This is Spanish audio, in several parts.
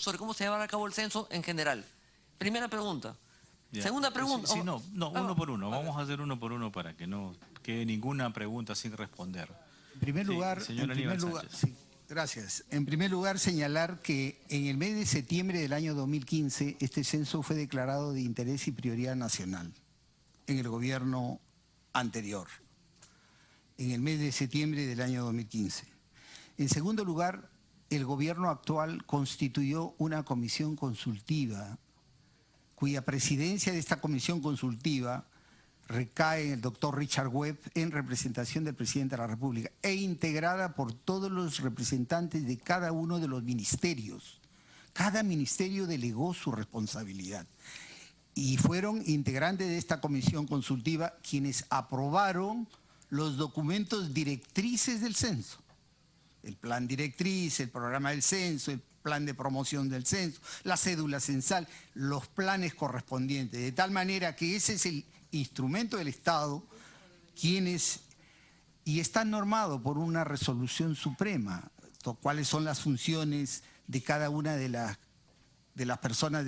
sobre cómo se llevará a cabo el censo en general. Primera pregunta. Ya. Segunda pregunta. Sí, no, uno por uno. Vamos a hacer uno por uno para que no quede ninguna pregunta sin responder. En primer Sí, lugar, señor Aníbal Sánchez. sí, gracias. En primer lugar, señalar que en el mes de septiembre del año 2015, este censo fue declarado de interés y prioridad nacional en el gobierno anterior, en el mes de septiembre del año 2015. En segundo lugar, el gobierno actual constituyó una comisión consultiva, cuya presidencia de esta comisión consultiva recae en el doctor Richard Webb en representación del presidente de la República e integrada por todos los representantes de cada uno de los ministerios. Cada ministerio delegó su responsabilidad y fueron integrantes de esta comisión consultiva quienes aprobaron los documentos directrices del censo. El plan directriz, el programa del censo, el plan de promoción del censo, la cédula censal, los planes correspondientes, de tal manera que ese es el instrumento del Estado, y está normado por una resolución suprema, cuáles son las funciones de cada una de las personas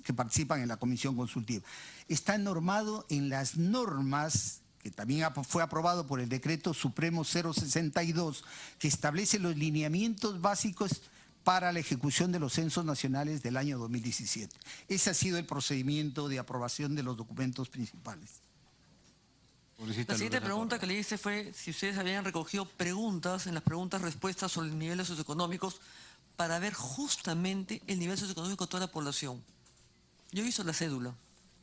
que participan en la comisión consultiva. Está normado en las normas que también fue aprobado por el Decreto Supremo 062, que establece los lineamientos básicos para la ejecución de los censos nacionales del año 2017. Ese ha sido el procedimiento de aprobación de los documentos principales. La siguiente pregunta que le hice fue si ustedes habían recogido preguntas en las preguntas-respuestas sobre los niveles socioeconómicos para ver justamente el nivel socioeconómico de toda la población. Yo hice la cédula,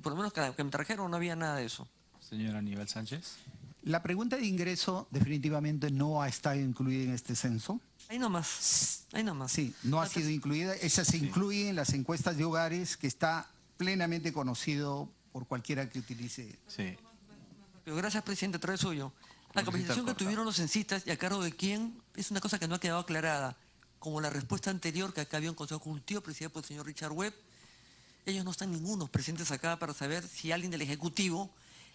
por lo menos que me trajeron no había nada de eso. Señor Aníbal Sánchez. La pregunta de ingreso definitivamente no ha estado incluida en este censo. Ahí nomás, ahí nomás. Sí, no ha sido incluida. Esa se incluye en las encuestas de hogares, que está plenamente conocido por cualquiera que utilice. Sí. Pero gracias, presidente, trae suyo. La capacitación que tuvieron los censistas y a cargo de quién es una cosa que no ha quedado aclarada. Como la respuesta anterior, que acá había un consejo consultivo presidido por el señor Richard Webb. Ellos no están ningunos presentes acá para saber si alguien del Ejecutivo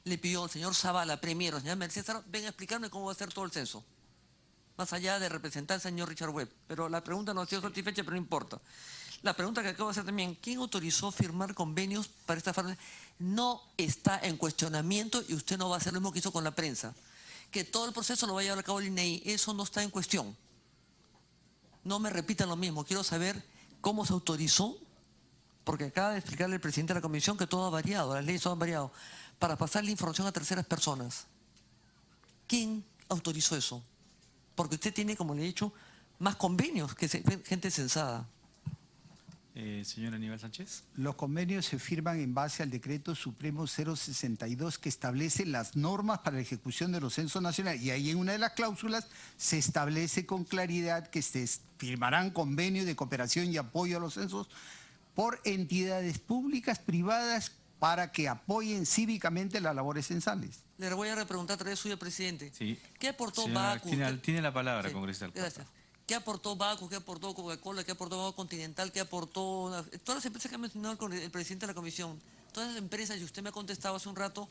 le pidió al señor Zavala, Premier, al señor Mercedes, venga a explicarme cómo va a ser todo el censo. Más allá de representar al señor Richard Webb. Pero la pregunta no ha sido satisfecha, pero no importa. La pregunta que acabo de hacer también, ¿quién autorizó firmar convenios para esta farmacia? No está en cuestionamiento y usted no va a hacer lo mismo que hizo con la prensa. Que todo el proceso lo va a llevar a cabo el INEI, eso no está en cuestión. No me repitan lo mismo, quiero saber cómo se autorizó, porque acaba de explicarle el presidente de la comisión que todo ha variado, las leyes todo han variado, para pasar la información a terceras personas. ¿Quién autorizó eso? Porque usted tiene, como le he dicho, más convenios que gente censada. Señor Aníbal Sánchez. Los convenios se firman en base al Decreto Supremo 062, que establece las normas para la ejecución de los censos nacionales. Y ahí en una de las cláusulas se establece con claridad que se firmarán convenios de cooperación y apoyo a los censos por entidades públicas, privadas, para que apoyen cívicamente las labores censales. Le voy a repreguntar otra vez suyo, presidente. Sí. ¿Qué aportó Señora, Bacu? tiene la palabra, Sí, congresista Alcorta. gracias. ¿Qué aportó Bacu? ¿Qué aportó Coca-Cola? ¿Qué aportó Banco Continental? ¿Qué aportó todas las empresas que ha mencionado el presidente de la comisión? Todas las empresas, y usted me ha contestado hace un rato,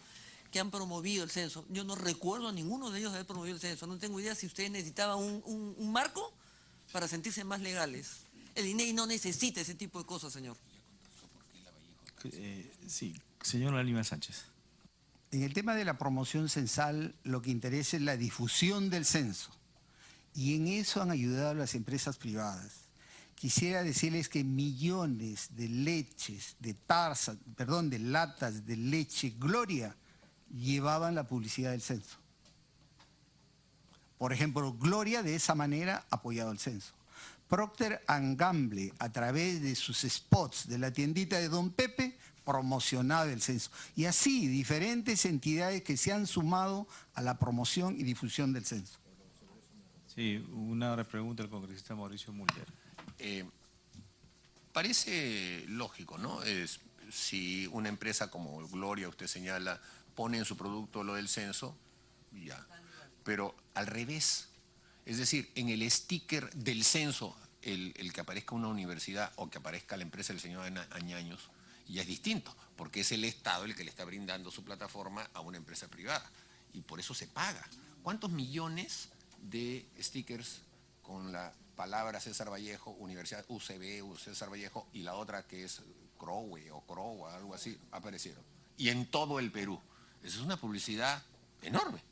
que han promovido el censo. Yo no recuerdo a ninguno de ellos haber promovido el censo. No tengo idea si ustedes necesitaban un marco para sentirse más legales. El INEI no necesita ese tipo de cosas, señor. Sí, señor Aníbal Sánchez. En el tema de la promoción censal, lo que interesa es la difusión del censo. Y en eso han ayudado las empresas privadas. Quisiera decirles que millones de de latas de leche Gloria llevaban la publicidad del censo. Por ejemplo, Gloria de esa manera ha apoyado el censo. Procter & Gamble, a través de sus spots de la tiendita de Don Pepe, promocionaba el censo. Y así, diferentes entidades que se han sumado a la promoción y difusión del censo. Sí, una pregunta del congresista Mauricio Mulder. Parece lógico, ¿no? Si una empresa como Gloria, usted señala, pone en su producto lo del censo, ya. Pero al revés, es decir, en el sticker del censo, el que aparezca una universidad o que aparezca la empresa del señor Añaños, ya es distinto, porque es el Estado el que le está brindando su plataforma a una empresa privada. Y por eso se paga. ¿Cuántos millones de stickers con la palabra César Vallejo, Universidad UCB, César Vallejo, y la otra que es Crowe o Crowa, algo así, aparecieron. Y en todo el Perú. Esa es una publicidad enorme.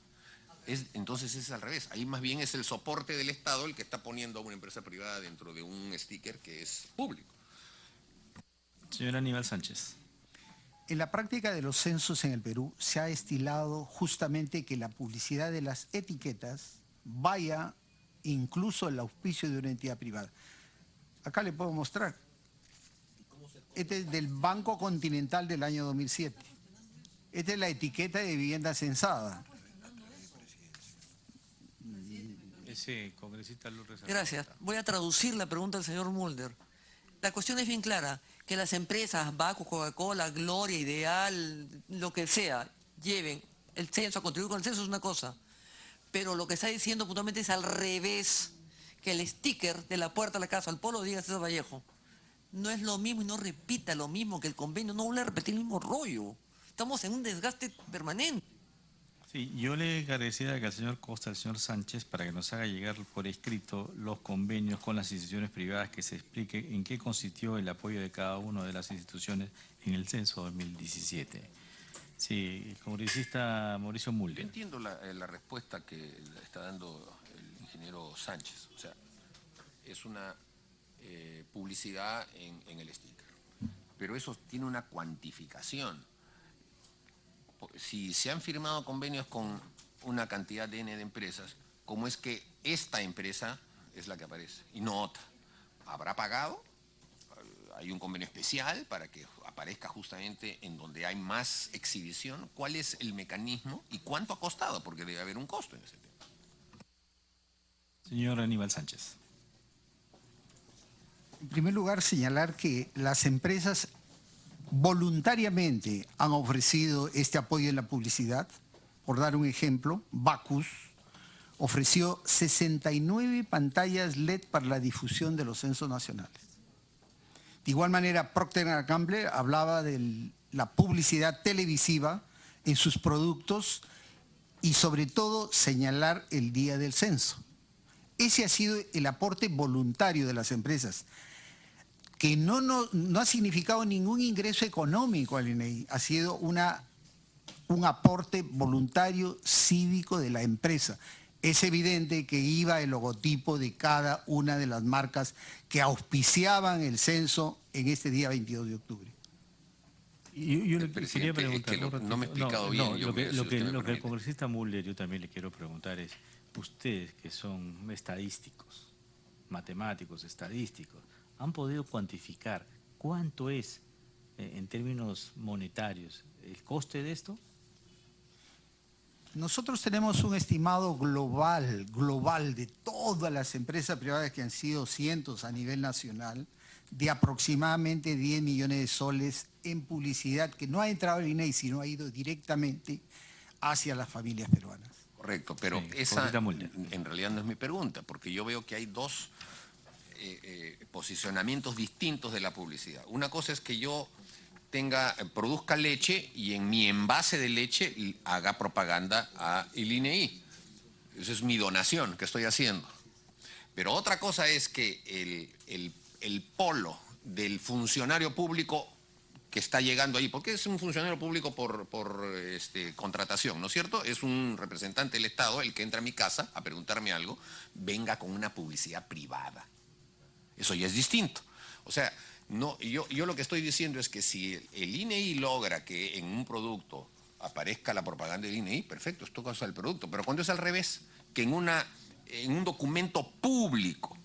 Entonces es al revés. Ahí más bien es el soporte del Estado el que está poniendo a una empresa privada dentro de un sticker que es público. Señor Aníbal Sánchez. En la práctica de los censos en el Perú se ha estilado justamente que la publicidad de las etiquetas vaya incluso al auspicio de una entidad privada. Acá le puedo mostrar. Este es del Banco Continental del año 2007. Esta es la etiqueta de vivienda censada. Ese congresista Lourdes. Gracias. Voy a traducir la pregunta del señor Mulder. La cuestión es bien clara, que las empresas, Bacus, Coca-Cola, Gloria, Ideal, lo que sea, lleven el censo, a contribuir con el censo es una cosa, pero lo que está diciendo puntualmente es al revés, que el sticker de la puerta de la casa, al polo diga César Vallejo. No es lo mismo y no repita lo mismo que el convenio, no vuelve a repetir el mismo rollo. Estamos en un desgaste permanente. Sí, yo le agradecería que al señor Costa, al señor Sánchez, para que nos haga llegar por escrito los convenios con las instituciones privadas, que se explique en qué consistió el apoyo de cada una de las instituciones en el censo 2017. Sí, congresista Mauricio Yo Mulder. entiendo la respuesta que está dando el ingeniero Sánchez. O sea, es una publicidad en el sticker. Pero eso tiene una cuantificación. Si se han firmado convenios con una cantidad de N de empresas, ¿cómo es que esta empresa es la que aparece y no otra? ¿Habrá pagado? ¿Hay un convenio especial para que aparezca justamente en donde hay más exhibición? ¿Cuál es el mecanismo y cuánto ha costado? Porque debe haber un costo en ese tema. Señor Aníbal Sánchez. En primer lugar, señalar que las empresas voluntariamente han ofrecido este apoyo en la publicidad. Por dar un ejemplo, Bacus ofreció 69 pantallas LED para la difusión de los censos nacionales. De igual manera, Procter & Gamble hablaba de la publicidad televisiva en sus productos y sobre todo señalar el día del censo. Ese ha sido el aporte voluntario de las empresas, que no ha significado ningún ingreso económico al INEI, ha sido un aporte voluntario cívico de la empresa. Es evidente que iba el logotipo de cada una de las marcas que auspiciaban el censo en este día 22 de octubre. Yo le quería preguntar, no me he explicado bien. Lo que el congresista Mulder, yo también le quiero preguntar es, ustedes que son estadísticos, matemáticos, estadísticos, ¿han podido cuantificar cuánto es, en términos monetarios, el coste de esto? Nosotros tenemos un estimado global de todas las empresas privadas, que han sido cientos a nivel nacional, de aproximadamente 10 millones de soles en publicidad que no ha entrado al INEI, sino ha ido directamente hacia las familias peruanas. Correcto, pero Sí, esa en realidad no es mi pregunta, porque yo veo que hay dos posicionamientos distintos de la publicidad. Una cosa es que yo produzca leche y en mi envase de leche haga propaganda a el INEI. Esa es mi donación que estoy haciendo. Pero otra cosa es que el polo del funcionario público que está llegando ahí, porque es un funcionario público por contratación, ¿no es cierto? Es un representante del Estado el que entra a mi casa a preguntarme algo, venga con una publicidad privada. Eso ya es distinto. O sea, no, yo lo que estoy diciendo es que si el INEI logra que en un producto aparezca la propaganda del INEI, perfecto, esto causa el producto. Pero cuando es al revés, que en un documento público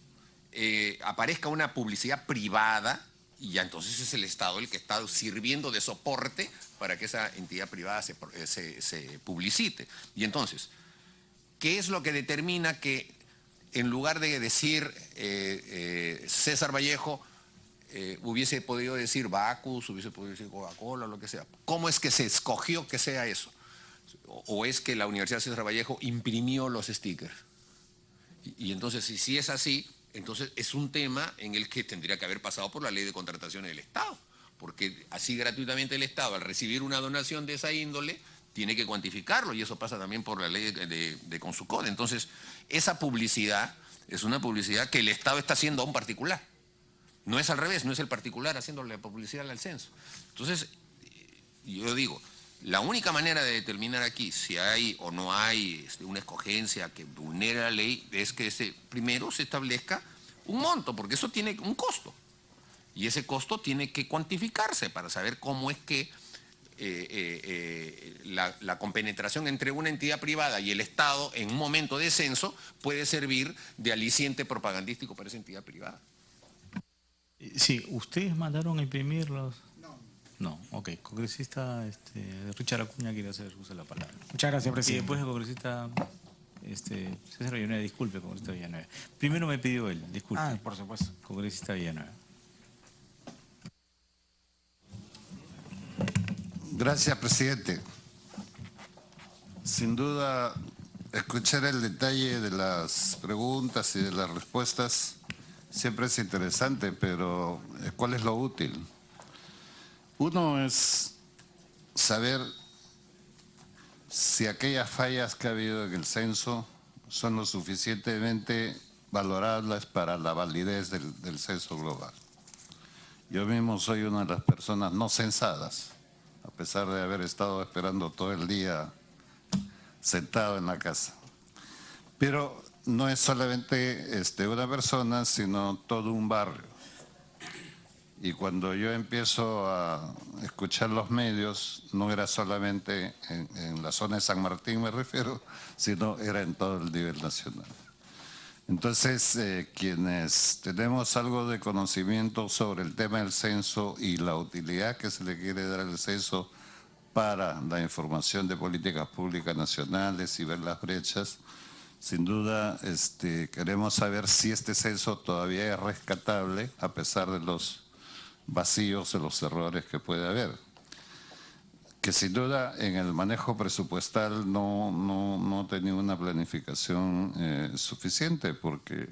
aparezca una publicidad privada, y ya entonces es el Estado el que está sirviendo de soporte para que esa entidad privada se publicite. Y entonces, ¿qué es lo que determina que en lugar de decir César Vallejo, hubiese podido decir Bacus, hubiese podido decir Coca-Cola, lo que sea? ¿Cómo es que se escogió que sea eso? ¿O es que la Universidad César Vallejo imprimió los stickers? Y entonces, si es así, entonces es un tema en el que tendría que haber pasado por la ley de contrataciones del Estado, porque así gratuitamente el Estado, al recibir una donación de esa índole, tiene que cuantificarlo, y eso pasa también por la ley de Consucode. Entonces, esa publicidad Es una publicidad que el Estado está haciendo a un particular. No es al revés, no es el particular haciéndole publicidad al censo. Entonces, yo digo, la única manera de determinar aquí si hay o no hay una escogencia que vulnera la ley es que primero se establezca un monto, porque eso tiene un costo. Y ese costo tiene que cuantificarse para saber cómo es que la compenetración entre una entidad privada y el Estado en un momento de censo puede servir de aliciente propagandístico para esa entidad privada. Sí, ¿ustedes mandaron a imprimir los...? No, ok. Congresista Richard Acuña quiere hacer uso de la palabra. Muchas gracias, Y presidente. después el congresista César Villanueva, disculpe, congresista Villanueva. Primero me pidió él, disculpe. Por supuesto. Congresista Villanueva. Gracias, presidente. Sin duda, escuchar el detalle de las preguntas y de las respuestas siempre es interesante, pero ¿cuál es lo útil? Uno es saber si aquellas fallas que ha habido en el censo son lo suficientemente valorables para la validez del censo global. Yo mismo soy una de las personas no censadas, a pesar de haber estado esperando todo el día sentado en la casa. Pero no es solamente una persona, sino todo un barrio. Y cuando yo empiezo a escuchar los medios, no era solamente en la zona de San Martín, me refiero, sino era en todo el nivel nacional. Entonces, quienes tenemos algo de conocimiento sobre el tema del censo y la utilidad que se le quiere dar al censo para la información de políticas públicas nacionales y ver las brechas, sin duda queremos saber si este censo todavía es rescatable a pesar de los vacíos, de los errores que puede haber. Que sin duda en el manejo presupuestal no tenía una planificación suficiente, porque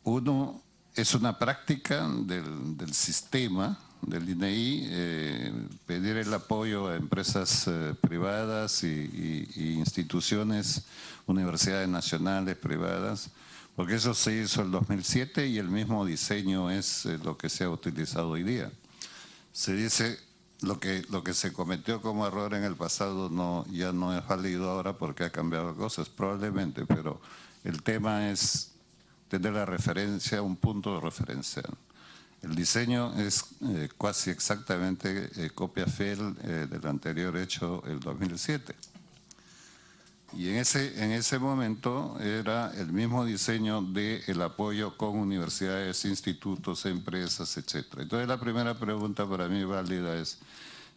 uno es una práctica del sistema del INEI pedir el apoyo a empresas privadas y instituciones, universidades nacionales privadas, porque eso se hizo en el 2007 y el mismo diseño es lo que se ha utilizado hoy día. Se dice lo que se cometió como error en el pasado ya no es válido ahora porque ha cambiado cosas, probablemente, pero el tema es tener la referencia, un punto de referencia. El diseño es casi exactamente copia fiel del anterior hecho el 2007. Y en ese momento era el mismo diseño del apoyo con universidades, institutos, empresas, etc. Entonces la primera pregunta para mí válida es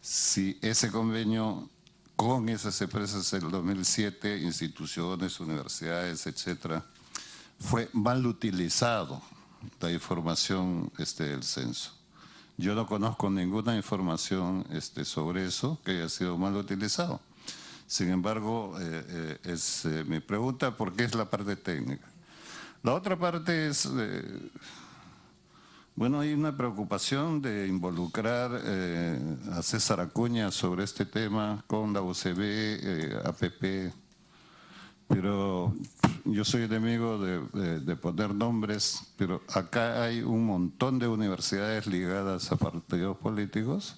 si ese convenio con esas empresas del 2007, instituciones, universidades, etc., fue mal utilizado la información del censo. Yo no conozco ninguna información sobre eso que haya sido mal utilizado. Sin embargo, es mi pregunta porque es la parte técnica. La otra parte es, bueno, hay una preocupación de involucrar a César Acuña sobre este tema con la UCB, APP, pero yo soy enemigo de poner nombres, pero acá hay un montón de universidades ligadas a partidos políticos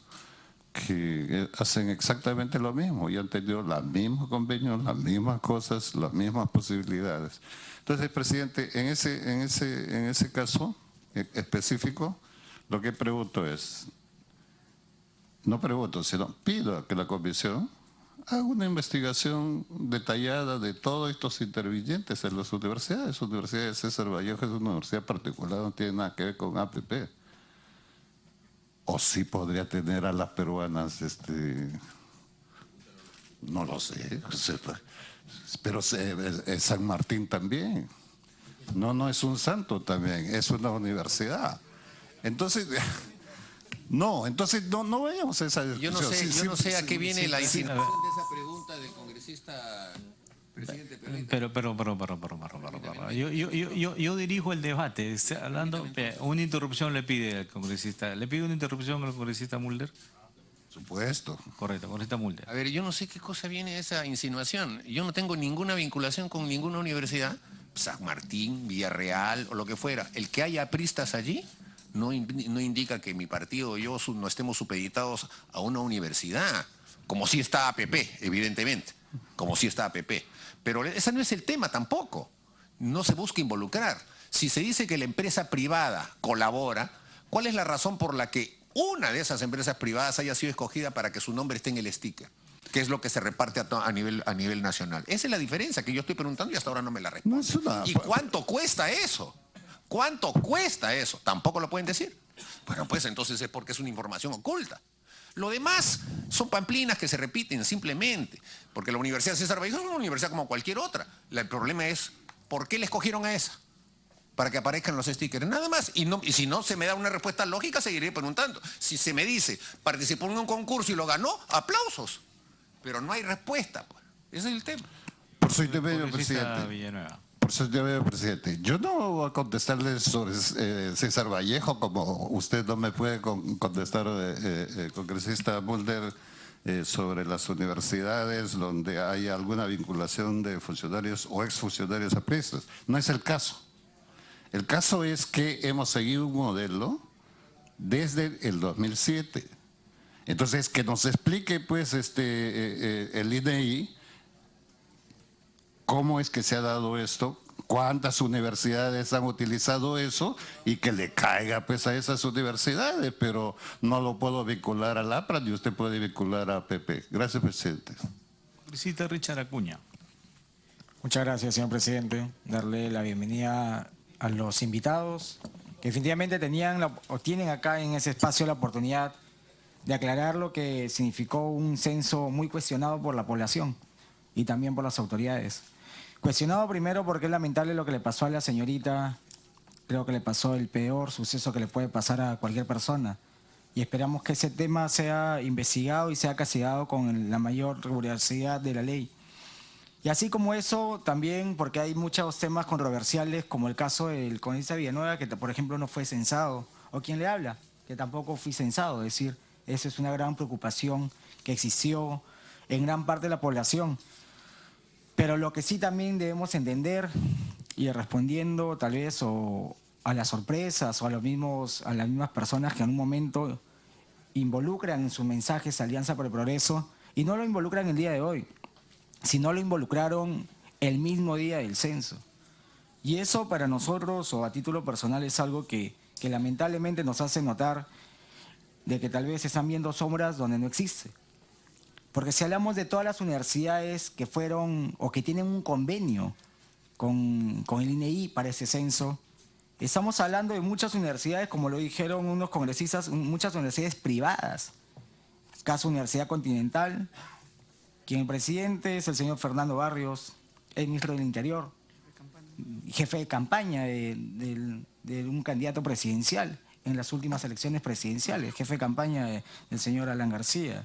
que hacen exactamente lo mismo y han tenido los mismos convenios, las mismas cosas, las mismas posibilidades. Entonces, presidente, en ese caso específico, lo que pregunto es, no pregunto, sino pido a que la comisión haga una investigación detallada de todos estos intervinientes en las universidades. La Universidad de César Vallejo es una universidad particular, no tiene nada que ver con APP. O sí podría tener a las peruanas, no lo sé, pero San Martín también. No es un santo también, es una universidad. Entonces, no vayamos a esa discusión. Yo no sé a qué viene la insinuación de esa pregunta del congresista presidente Peralta. Pero, yo dirijo el debate. Está hablando, una interrupción le pide al congresista. ¿Le pide una interrupción al congresista Mulder? Supuesto. Correcto, congresista Mulder. A ver, yo no sé qué cosa viene esa insinuación. Yo no tengo ninguna vinculación con ninguna universidad, San Martín, Villarreal o lo que fuera. El que haya apristas allí no indica que mi partido o yo no estemos supeditados a una universidad, como si está APP, evidentemente, como si está APP. Pero ese no es el tema tampoco. No se busca involucrar. Si se dice que la empresa privada colabora, ¿cuál es la razón por la que una de esas empresas privadas haya sido escogida para que su nombre esté en el sticker? Que es lo que se reparte a nivel nacional. Esa es la diferencia que yo estoy preguntando y hasta ahora no me la responden. ¿Y cuánto cuesta eso? ¿Cuánto cuesta eso? Tampoco lo pueden decir. Bueno, pues entonces es porque es una información oculta. Lo demás son pamplinas que se repiten simplemente, porque la Universidad César Vallejo es una universidad como cualquier otra. El problema es, ¿por qué le escogieron a esa? Para que aparezcan los stickers, nada más. Y si no se me da una respuesta lógica, seguiré preguntando. Si se me dice, participó en un concurso y lo ganó, aplausos. Pero no hay respuesta, pues. Ese es el tema. Por su intermedio, presidente. Villanueva. Por su intermedio, presidente. Yo no voy a contestarle sobre César Vallejo, como usted no me puede contestar, congresista Mulder, sobre las universidades donde hay alguna vinculación de funcionarios o exfuncionarios apristas. No es el caso. El caso es que hemos seguido un modelo desde el 2007. Entonces, que nos explique pues el INEI cómo es que se ha dado esto, cuántas universidades han utilizado eso y que le caiga pues a esas universidades, pero no lo puedo vincular al APRA ni usted puede vincular a APP. Gracias, presidente. Congresista Richard Acuña. Muchas gracias, señor presidente. Darle la bienvenida a los invitados que definitivamente tienen acá en ese espacio la oportunidad de aclarar lo que significó un censo muy cuestionado por la población y también por las autoridades. Cuestionado primero porque es lamentable lo que le pasó a la señorita, creo que le pasó el peor suceso que le puede pasar a cualquier persona. Y esperamos que ese tema sea investigado y sea castigado con la mayor rigurosidad de la ley. Y así como eso, también porque hay muchos temas controversiales, como el caso del congresista Villanueva, que por ejemplo no fue censado, o quien le habla, que tampoco fui censado. Es decir, esa es una gran preocupación que existió en gran parte de la población. Pero lo que sí también debemos entender, y respondiendo tal vez a las sorpresas o a las mismas personas que en un momento involucran en sus mensajes Alianza por el Progreso, y no lo involucran el día de hoy, sino lo involucraron el mismo día del censo. Y eso para nosotros, o a título personal, es algo que lamentablemente nos hace notar de que tal vez se están viendo sombras donde no existe. Porque si hablamos de todas las universidades que fueron o que tienen un convenio con el INEI para ese censo, estamos hablando de muchas universidades, como lo dijeron unos congresistas, muchas universidades privadas. Caso Universidad Continental, quien el presidente es el señor Fernando Barrios, el ministro del Interior, jefe de campaña de un candidato presidencial en las últimas elecciones presidenciales, jefe de campaña del señor Alan García.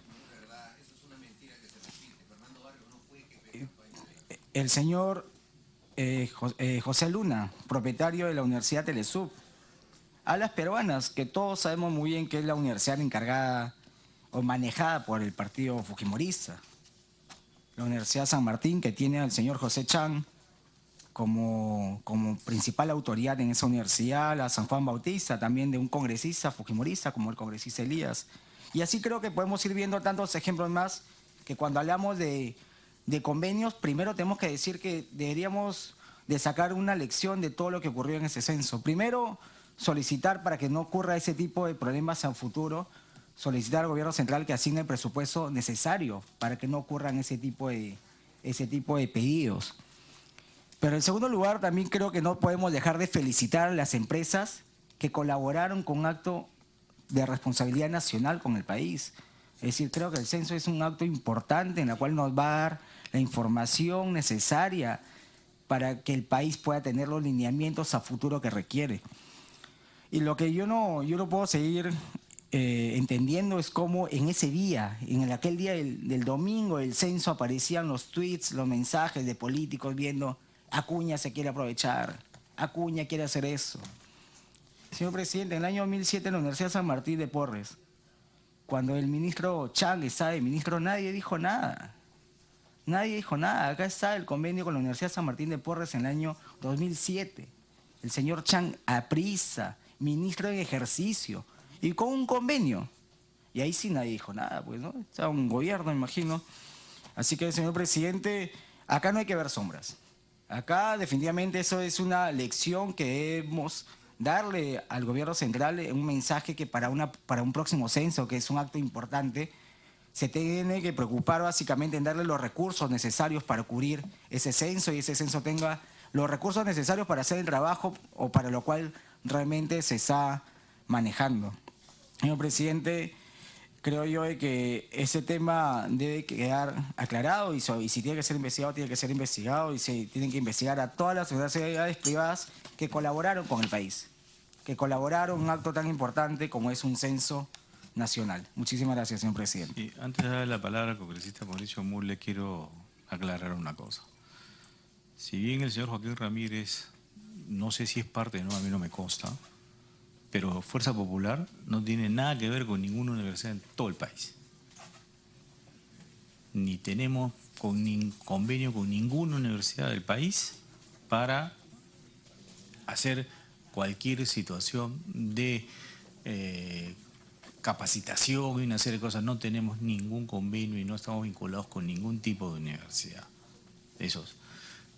El señor José Luna, propietario de la Universidad Telesub. A las peruanas, que todos sabemos muy bien que es la universidad encargada o manejada por el partido fujimorista. La Universidad San Martín, que tiene al señor José Chang como principal autoridad en esa universidad, la San Juan Bautista, también de un congresista fujimorista como el congresista Elías. Y así creo que podemos ir viendo tantos ejemplos más, que cuando hablamos de convenios, primero tenemos que decir que deberíamos de sacar una lección de todo lo que ocurrió en ese censo. Primero, solicitar para que no ocurra ese tipo de problemas en futuro, solicitar al gobierno central que asigne el presupuesto necesario para que no ocurran ese tipo de pedidos. Pero en segundo lugar, también creo que no podemos dejar de felicitar a las empresas que colaboraron con un acto de responsabilidad nacional con el país. Es decir, creo que el censo es un acto importante en el cual nos va a dar la información necesaria para que el país pueda tener los lineamientos a futuro que requiere. Y lo que yo no puedo seguir entendiendo es cómo en ese día, en aquel día del domingo del censo, aparecían los tweets, los mensajes de políticos viendo Acuña se quiere aprovechar, Acuña quiere hacer eso. Señor presidente, en el año 2007 en la Universidad San Martín de Porres, cuando el ministro Chang estaba de ministro, nadie dijo nada. Nadie dijo nada. Acá está el convenio con la Universidad San Martín de Porres en el año 2007. El señor Chan Aprisa, ministro en ejercicio, y con un convenio. Y ahí sí nadie dijo nada, pues, ¿no? Está un gobierno, me imagino. Así que, señor presidente, acá no hay que ver sombras. Acá definitivamente eso es una lección que debemos darle al gobierno central, un mensaje que para un próximo censo, que es un acto importante, se tiene que preocupar básicamente en darle los recursos necesarios para cubrir ese censo y ese censo tenga los recursos necesarios para hacer el trabajo o para lo cual realmente se está manejando. Señor presidente, creo yo que ese tema debe quedar aclarado y si tiene que ser investigado, tiene que ser investigado y se tienen que investigar a todas las universidades privadas que colaboraron con el país, que colaboraron en un acto tan importante como es un censo nacional. Muchísimas gracias, señor presidente. Y antes de darle la palabra al congresista Mauricio Mull, le quiero aclarar una cosa. Si bien el señor Joaquín Ramírez, no sé si es parte, no, a mí no me consta, pero Fuerza Popular no tiene nada que ver con ninguna universidad en todo el país. Ni tenemos convenio con ninguna universidad del país para hacer cualquier situación de capacitación y una serie de cosas. No tenemos ningún convenio y no estamos vinculados con ningún tipo de universidad. Eso es.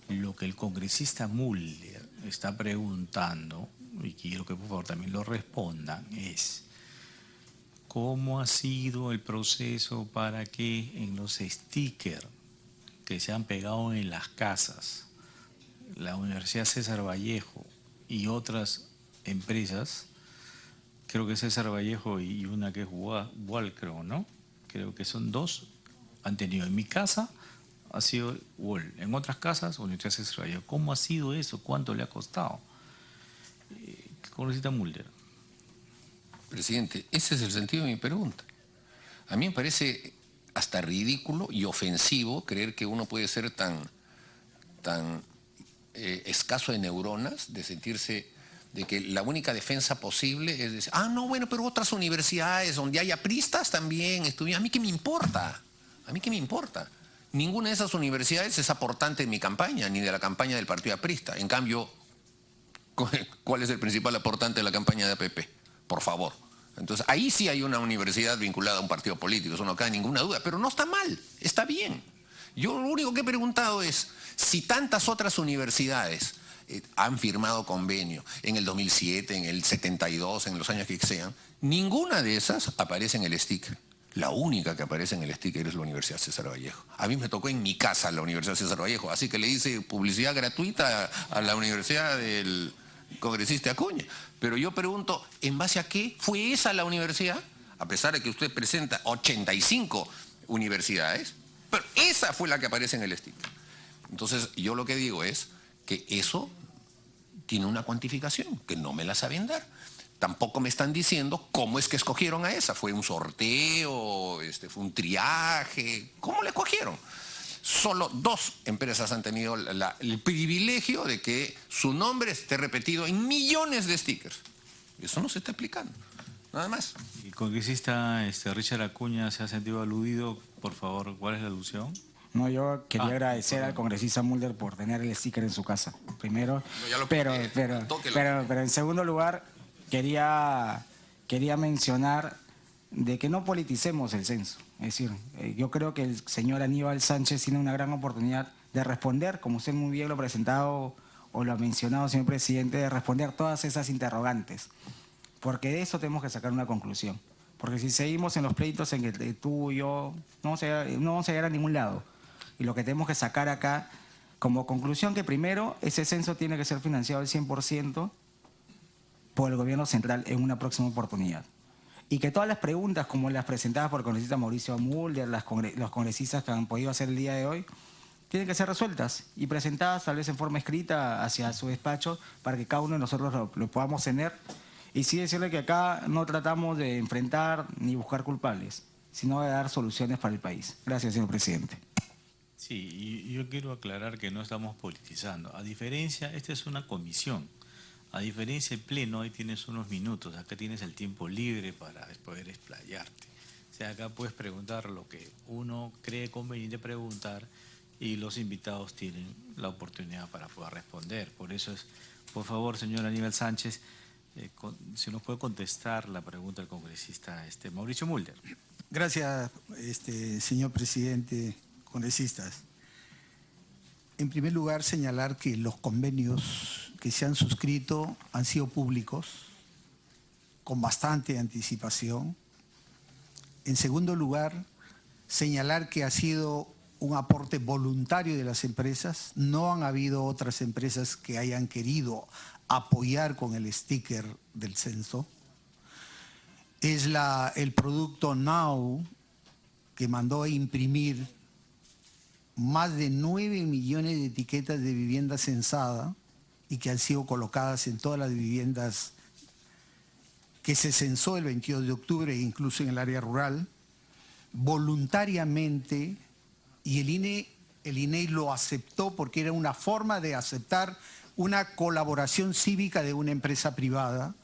Lo que el congresista Mulder está preguntando, y quiero que por favor también lo respondan, es ¿cómo ha sido el proceso para que en los stickers que se han pegado en las casas, la Universidad César Vallejo y otras empresas, creo que César Vallejo y una que es Wall, creo, ¿no? Creo que son dos, han tenido. En mi casa ha sido Wall, en otras casas Universidad César Vallejo. ¿Cómo ha sido eso? ¿Cuánto le ha costado? Congresista Mulder. Presidente, ese es el sentido de mi pregunta. A mí me parece hasta ridículo y ofensivo creer que uno puede ser tan escaso de neuronas, de sentirse de que la única defensa posible es decir, no, bueno, pero otras universidades donde haya apristas también estuvieron. ¿A mí qué me importa? ¿A mí qué me importa? Ninguna de esas universidades es aportante en mi campaña, ni de la campaña del partido aprista. En cambio, ¿cuál es el principal aportante de la campaña de APP? Por favor. Entonces, ahí sí hay una universidad vinculada a un partido político, eso no cabe ninguna duda, pero no está mal, está bien. Yo lo único que he preguntado es, si tantas otras universidades han firmado convenio en el 2007, en el 72, en los años que sean, ninguna de esas aparece en el sticker. La única que aparece en el sticker es la Universidad César Vallejo. A mí me tocó en mi casa la Universidad César Vallejo, así que le hice publicidad gratuita a la Universidad del congresista Acuña. Pero yo pregunto, ¿en base a qué fue esa la universidad? A pesar de que usted presenta 85 universidades, pero esa fue la que aparece en el sticker. Entonces, yo lo que digo es que eso tiene una cuantificación, que no me la saben dar. Tampoco me están diciendo cómo es que escogieron a esa. ¿Fue un sorteo? ¿Fue un triaje? ¿Cómo la escogieron? Solo 2 empresas han tenido el privilegio de que su nombre esté repetido en millones de stickers. Eso no se está explicando. Nada más. El congresista Richard Acuña se ha sentido aludido. Por favor, ¿cuál es la alusión? No, yo quería agradecer al congresista Mulder por tener el sticker en su casa, primero. No, pero en segundo lugar, quería mencionar de que no politicemos el censo. Es decir, yo creo que el señor Aníbal Sánchez tiene una gran oportunidad de responder, como usted muy bien lo ha presentado o lo ha mencionado, señor presidente, de responder todas esas interrogantes. Porque de eso tenemos que sacar una conclusión. Porque si seguimos en los pleitos en que tú y yo no vamos a llegar a ningún lado. Y lo que tenemos que sacar acá como conclusión que primero ese censo tiene que ser financiado al 100% por el gobierno central en una próxima oportunidad. Y que todas las preguntas como las presentadas por el congresista Mauricio Mulder, los congresistas que han podido hacer el día de hoy, tienen que ser resueltas y presentadas tal vez en forma escrita hacia su despacho para que cada uno de nosotros lo podamos tener. Y sí decirle que acá no tratamos de enfrentar ni buscar culpables, sino de dar soluciones para el país. Gracias, señor presidente. Sí, y yo quiero aclarar que no estamos politizando. A diferencia, esta es una comisión. A diferencia del pleno, ahí tienes unos minutos. Acá tienes el tiempo libre para poder explayarte. O sea, acá puedes preguntar lo que uno cree conveniente preguntar y los invitados tienen la oportunidad para poder responder. Por eso es, por favor, señor Aníbal Sánchez, si nos puede contestar la pregunta del congresista Mauricio Mulder. Gracias, señor presidente, congresistas. En primer lugar, señalar que los convenios que se han suscrito han sido públicos, con bastante anticipación. En segundo lugar, señalar que ha sido un aporte voluntario de las empresas. No han habido otras empresas que hayan querido apoyar con el sticker del censo. Es el producto Now, que mandó a imprimir más de 9 millones de etiquetas de vivienda censada y que han sido colocadas en todas las viviendas que se censó el 22 de octubre, incluso en el área rural, voluntariamente, y el INEI lo aceptó porque era una forma de aceptar una colaboración cívica de una empresa privada,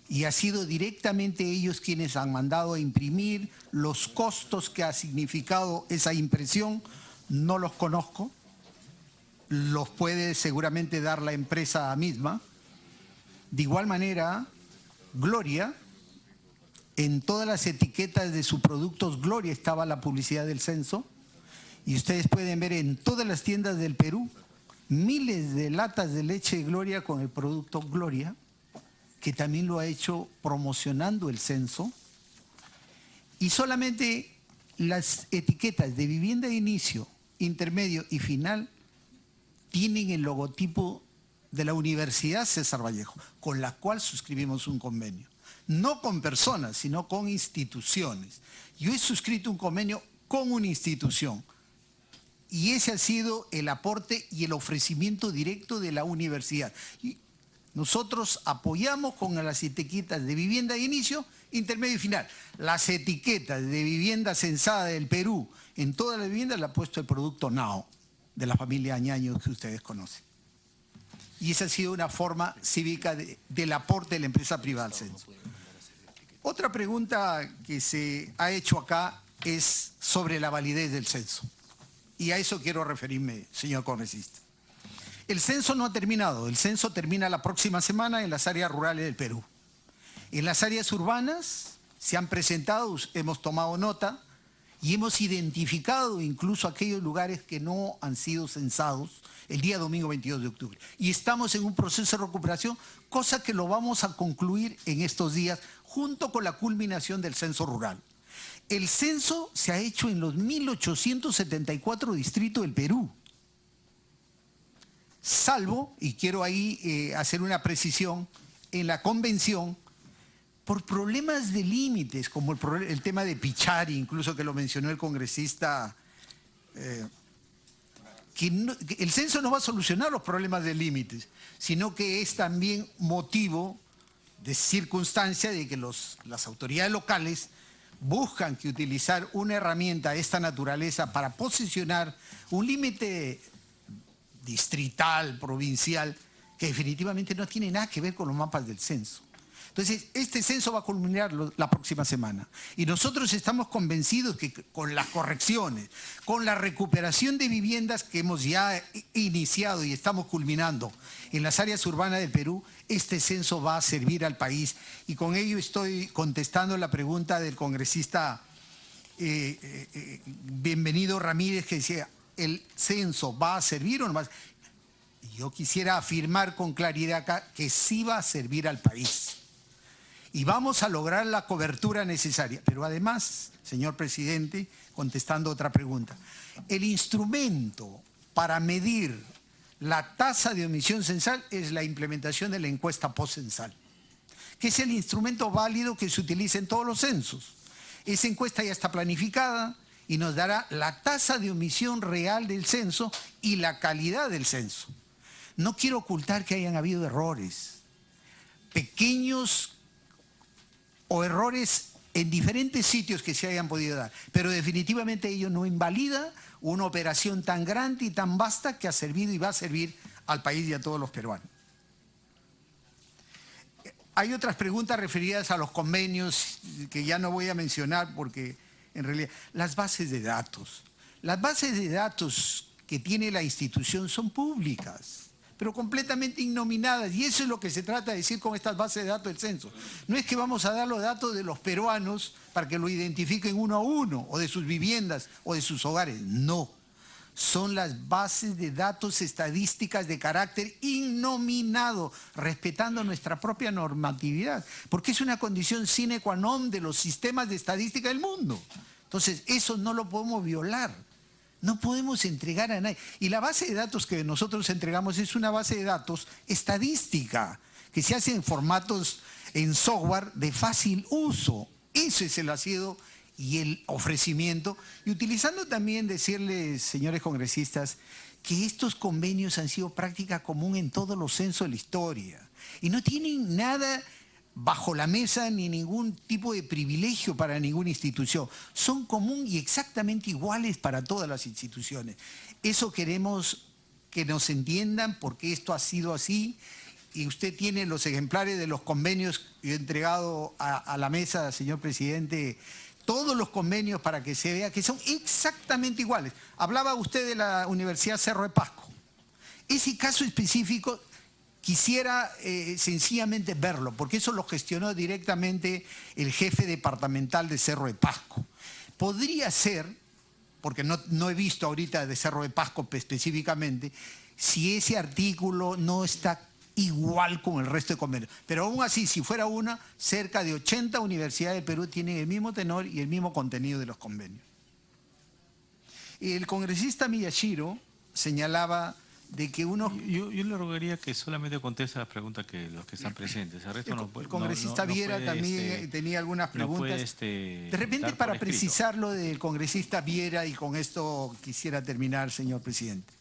y ha sido directamente ellos quienes han mandado a imprimir. Los costos que ha significado esa impresión no los conozco, los puede seguramente dar la empresa misma. De igual manera, Gloria, en todas las etiquetas de sus productos Gloria estaba la publicidad del censo, y ustedes pueden ver en todas las tiendas del Perú miles de latas de leche de Gloria con el producto Gloria, que también lo ha hecho promocionando el censo. Y solamente las etiquetas de vivienda de inicio, intermedio y final tienen el logotipo de la Universidad César Vallejo, con la cual suscribimos un convenio. No con personas, sino con instituciones. Yo he suscrito un convenio con una institución, y ese ha sido el aporte y el ofrecimiento directo de la universidad. Y nosotros apoyamos con las etiquetas de vivienda de inicio, intermedio y final. Las etiquetas de vivienda censada del Perú, en todas las viviendas le ha puesto el producto Now, de la familia Añaños que ustedes conocen. Y esa ha sido una forma cívica del aporte de la empresa privada al censo. Otra pregunta que se ha hecho acá es sobre la validez del censo. Y a eso quiero referirme, señor congresista. El censo no ha terminado. El censo termina la próxima semana en las áreas rurales del Perú. En las áreas urbanas se han presentado, hemos tomado nota y hemos identificado incluso aquellos lugares que no han sido censados el día domingo 22 de octubre. Y estamos en un proceso de recuperación, cosa que lo vamos a concluir en estos días junto con la culminación del censo rural. El censo se ha hecho en los 1874 distritos del Perú. Salvo, y quiero ahí hacer una precisión, en la convención, por problemas de límites, como el tema de Pichari, incluso que lo mencionó el congresista, el censo no va a solucionar los problemas de límites, sino que es también motivo de circunstancia de que las autoridades locales buscan que utilizar una herramienta de esta naturaleza para posicionar un límite distrital, provincial, que definitivamente no tiene nada que ver con los mapas del censo. Entonces, este censo va a culminar la próxima semana. Y nosotros estamos convencidos que con las correcciones, con la recuperación de viviendas que hemos ya iniciado y estamos culminando en las áreas urbanas del Perú, este censo va a servir al país. Y con ello estoy contestando la pregunta del congresista Bienvenido Ramírez, que decía, ¿el censo va a servir o no va a servir? Yo quisiera afirmar con claridad acá que sí va a servir al país. Y vamos a lograr la cobertura necesaria. Pero además, señor presidente, contestando otra pregunta, el instrumento para medir la tasa de omisión censal es la implementación de la encuesta postcensal, que es el instrumento válido que se utiliza en todos los censos. Esa encuesta ya está planificada y nos dará la tasa de omisión real del censo y la calidad del censo. No quiero ocultar que hayan habido errores, pequeños o errores en diferentes sitios que se hayan podido dar, pero definitivamente ello no invalida una operación tan grande y tan vasta que ha servido y va a servir al país y a todos los peruanos. Hay otras preguntas referidas a los convenios que ya no voy a mencionar porque en realidad las bases de datos. Las bases de datos que tiene la institución son públicas, pero completamente innominadas, y eso es lo que se trata de decir con estas bases de datos del censo. No es que vamos a dar los datos de los peruanos para que lo identifiquen uno a uno, o de sus viviendas, o de sus hogares, no. Son las bases de datos estadísticas de carácter innominado, respetando nuestra propia normatividad, porque es una condición sine qua non de los sistemas de estadística del mundo. Entonces, eso no lo podemos violar. No podemos entregar a nadie. Y la base de datos que nosotros entregamos es una base de datos estadística, que se hace en formatos, en software de fácil uso. Ese es el asido y el ofrecimiento. Y utilizando también decirles, señores congresistas, que estos convenios han sido práctica común en todos los censos de la historia. Y no tienen nada bajo la mesa ni ningún tipo de privilegio para ninguna institución. Son común y exactamente iguales para todas las instituciones. Eso queremos que nos entiendan, porque esto ha sido así, y usted tiene los ejemplares de los convenios que he entregado a la mesa, señor presidente, todos los convenios para que se vea que son exactamente iguales. Hablaba usted de la Universidad Cerro de Pasco. Ese caso específico quisiera sencillamente verlo, porque eso lo gestionó directamente el jefe departamental de Cerro de Pasco. Podría ser, porque no he visto ahorita de Cerro de Pasco específicamente, si ese artículo no está igual con el resto de convenios. Pero aún así, si fuera una, cerca de 80 universidades de Perú tienen el mismo tenor y el mismo contenido de los convenios. El congresista Miyashiro señalaba de que uno... Yo le rogaría que solamente conteste las preguntas que los que están presentes. El resto no puede, el congresista Viera puede, también tenía algunas preguntas. De repente, para precisar lo del congresista Viera, y con esto quisiera terminar, señor presidente.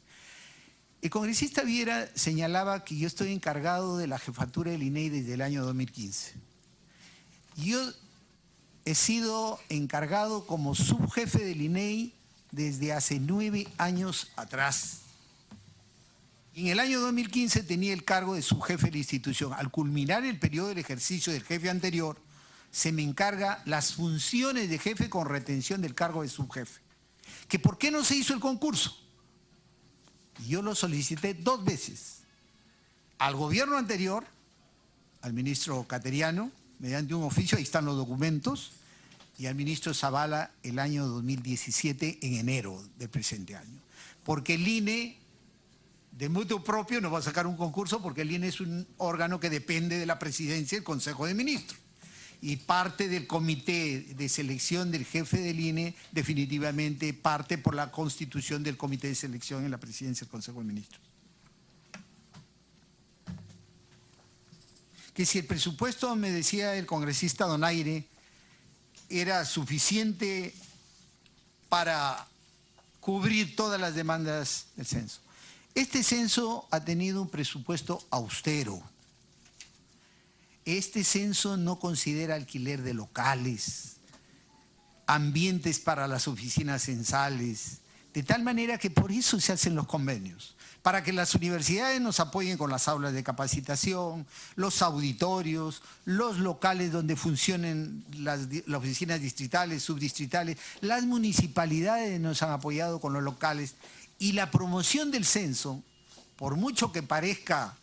El congresista Viera señalaba que yo estoy encargado de la jefatura del INEI desde el año 2015. Yo he sido encargado como subjefe del INEI desde hace 9 años atrás. En el año 2015 tenía el cargo de subjefe de la institución. Al culminar el periodo del ejercicio del jefe anterior, se me encarga las funciones de jefe con retención del cargo de subjefe. ¿Que por qué no se hizo el concurso? Yo lo solicité 2 veces. Al gobierno anterior, al ministro Cateriano, mediante un oficio, ahí están los documentos, y al ministro Zavala el año 2017, en enero del presente año. Porque el INE, de mutuo propio, no va a sacar un concurso, porque el INE es un órgano que depende de la presidencia del Consejo de Ministros. Y parte del comité de selección del jefe del INE definitivamente parte por la constitución del comité de selección en la presidencia del Consejo de Ministros. Que si el presupuesto, me decía el congresista Donaire, era suficiente para cubrir todas las demandas del censo. Este censo ha tenido un presupuesto austero. Este censo no considera alquiler de locales, ambientes para las oficinas censales, de tal manera que por eso se hacen los convenios, para que las universidades nos apoyen con las aulas de capacitación, los auditorios, los locales donde funcionen las oficinas distritales, subdistritales, las municipalidades nos han apoyado con los locales, y la promoción del censo, por mucho que parezca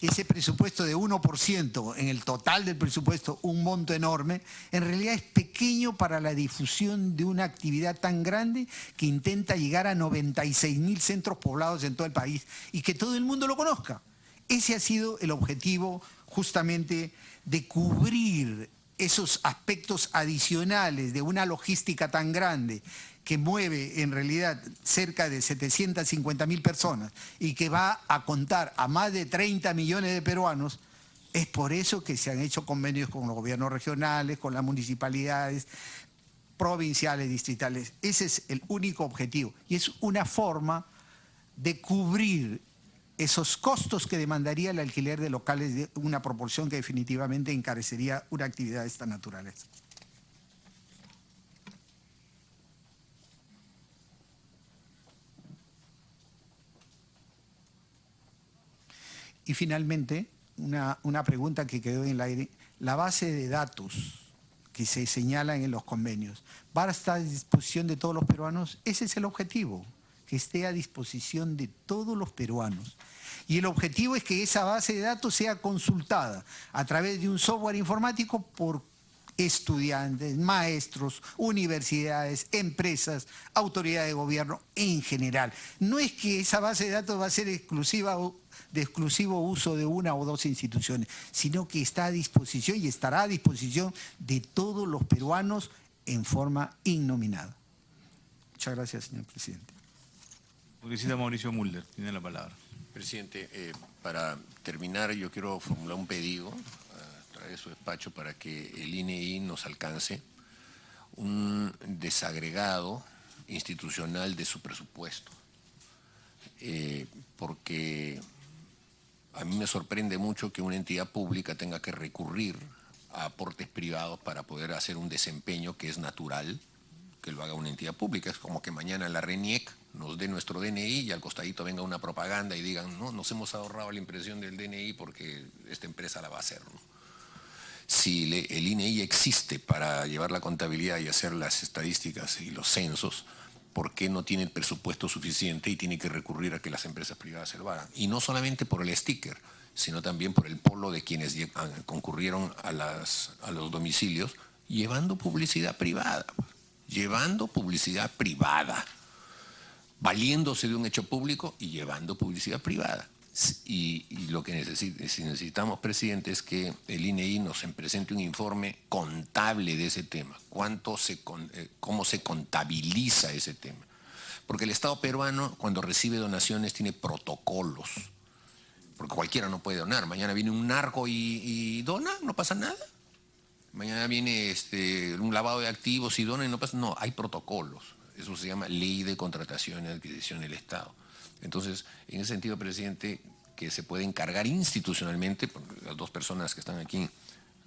ese presupuesto de 1% en el total del presupuesto, un monto enorme, en realidad es pequeño para la difusión de una actividad tan grande que intenta llegar a 96.000 centros poblados en todo el país y que todo el mundo lo conozca. Ese ha sido el objetivo justamente de cubrir esos aspectos adicionales de una logística tan grande que mueve en realidad cerca de 750.000 personas y que va a contar a más de 30 millones de peruanos. Es por eso que se han hecho convenios con los gobiernos regionales, con las municipalidades, provinciales, distritales. Ese es el único objetivo y es una forma de cubrir esos costos que demandaría el alquiler de locales de una proporción que definitivamente encarecería una actividad de esta naturaleza. Y finalmente, una pregunta que quedó en el aire. La base de datos que se señalan en los convenios va a estar a disposición de todos los peruanos. Ese es el objetivo, que esté a disposición de todos los peruanos. Y el objetivo es que esa base de datos sea consultada a través de un software informático por estudiantes, maestros, universidades, empresas, autoridades de gobierno en general. No es que esa base de datos va a ser de exclusivo uso de una o dos instituciones, sino que está a disposición y estará a disposición de todos los peruanos en forma innominada. Muchas gracias, señor presidente. Congresista Mauricio Mulder, tiene la palabra. Presidente, para terminar, yo quiero formular un pedido a través de su despacho para que el INEI nos alcance un desagregado institucional de su presupuesto. Porque a mí me sorprende mucho que una entidad pública tenga que recurrir a aportes privados para poder hacer un desempeño que es natural que lo haga una entidad pública. Es como que mañana la RENIEC nos dé nuestro DNI y al costadito venga una propaganda y digan, no, nos hemos ahorrado la impresión del DNI porque esta empresa la va a hacer, ¿no? Si el INEI existe para llevar la contabilidad y hacer las estadísticas y los censos, ¿por qué no tiene el presupuesto suficiente y tiene que recurrir a que las empresas privadas se lo hagan? Y no solamente por el sticker, sino también por el polo de quienes concurrieron a los domicilios llevando publicidad privada. Valiéndose de un hecho público y llevando publicidad privada. Y lo que necesitamos, presidente, es que el INEI nos presente un informe contable de ese tema. Cómo se contabiliza ese tema. Porque el Estado peruano, cuando recibe donaciones, tiene protocolos. Porque cualquiera no puede donar. Mañana viene un narco y dona, no pasa nada. Mañana viene un lavado de activos y dona y no pasa nada. No, hay protocolos. Eso se llama Ley de Contratación y Adquisición del Estado. Entonces, en ese sentido, presidente, que se puede encargar institucionalmente, porque las dos personas que están aquí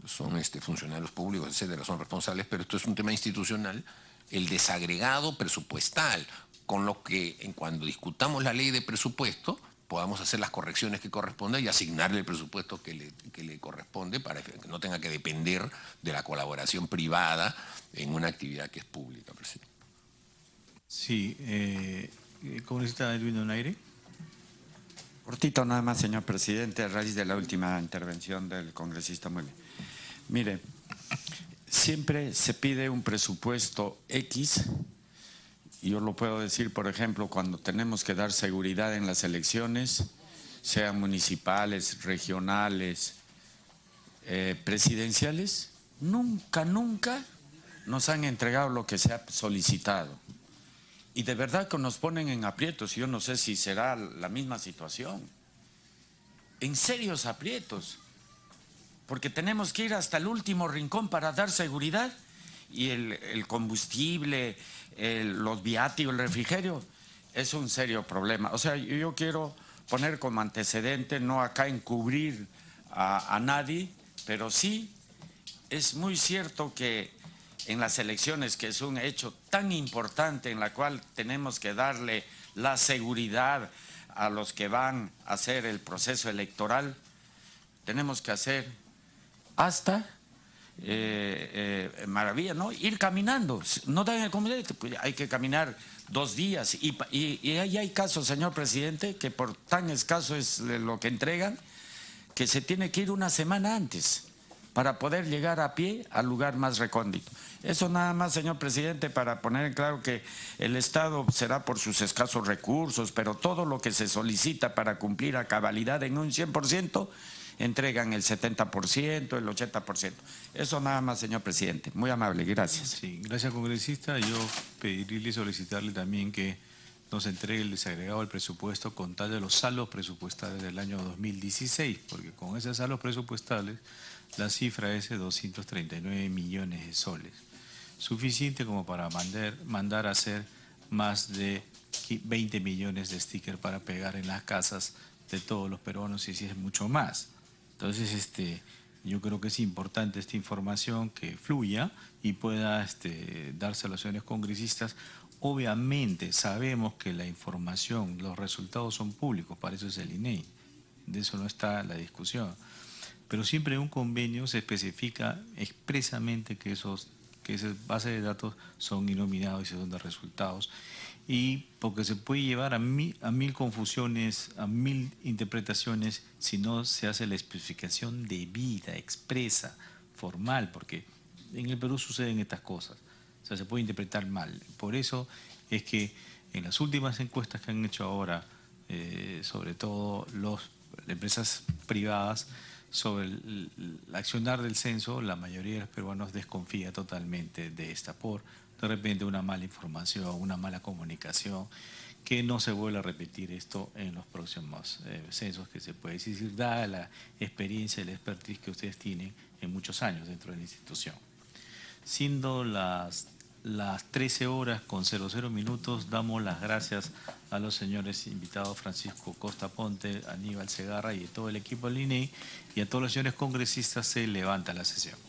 son funcionarios públicos, etcétera, son responsables, pero esto es un tema institucional, el desagregado presupuestal, con lo que cuando discutamos la ley de presupuesto podamos hacer las correcciones que correspondan y asignarle el presupuesto que le corresponde para que no tenga que depender de la colaboración privada en una actividad que es pública, presidente. Sí, congresista Edwin Donaire. Cortito nada más, señor presidente, a raíz de la última intervención del congresista Muelle. Mire, siempre se pide un presupuesto X, y yo lo puedo decir, por ejemplo, cuando tenemos que dar seguridad en las elecciones, sean municipales, regionales, presidenciales, nunca nos han entregado lo que se ha solicitado. Y de verdad que nos ponen en aprietos. Yo no sé si será la misma situación. En serios aprietos. Porque tenemos que ir hasta el último rincón para dar seguridad. Y el combustible, los viáticos, el refrigerio, es un serio problema. O sea, yo quiero poner como antecedente, no acá encubrir a nadie, pero sí es muy cierto que en las elecciones, que es un hecho tan importante en la cual tenemos que darle la seguridad a los que van a hacer el proceso electoral, tenemos que hacer hasta maravilla, ¿no? Ir caminando, no dan el comité, hay que caminar 2 días y ahí hay casos, señor presidente, que por tan escaso es lo que entregan, que se tiene que ir una semana antes para poder llegar a pie al lugar más recóndito. Eso nada más, señor presidente, para poner en claro que el Estado será por sus escasos recursos, pero todo lo que se solicita para cumplir a cabalidad en un 100%, entregan el 70%, el 80%. Eso nada más, señor presidente. Muy amable, gracias. Sí, gracias, congresista. Yo pedirle y solicitarle también que nos entregue el desagregado del presupuesto con tal de los saldos presupuestales del año 2016, porque con esos saldos presupuestales la cifra es de 239 millones de soles, suficiente como para mandar a hacer más de 20 millones de stickers para pegar en las casas de todos los peruanos, y si es mucho más. Entonces, yo creo que es importante esta información que fluya y pueda darse a los señores congresistas. Obviamente sabemos que la información, los resultados son públicos, para eso es el INEI, de eso no está la discusión. pero siempre en un convenio se especifica expresamente que esas bases de datos son inominados y son de resultados, y porque se puede llevar a mil confusiones, a 1000 interpretaciones si no se hace la especificación debida, expresa, formal, porque en el Perú suceden estas cosas, o sea, se puede interpretar mal. Por eso es que en las últimas encuestas que han hecho ahora, sobre todo las empresas privadas, sobre el accionar del censo, la mayoría de los peruanos desconfía totalmente de esta por de repente una mala información, una mala comunicación, que no se vuelva a repetir esto en los próximos censos, que se puede decir, dada la experiencia y la expertise que ustedes tienen en muchos años dentro de la institución. Siendo las 13 horas con 00 minutos, damos las gracias a los señores invitados Francisco Costa Ponte, Aníbal Segarra y a todo el equipo del INEI, y a todos los señores congresistas. Se levanta la sesión.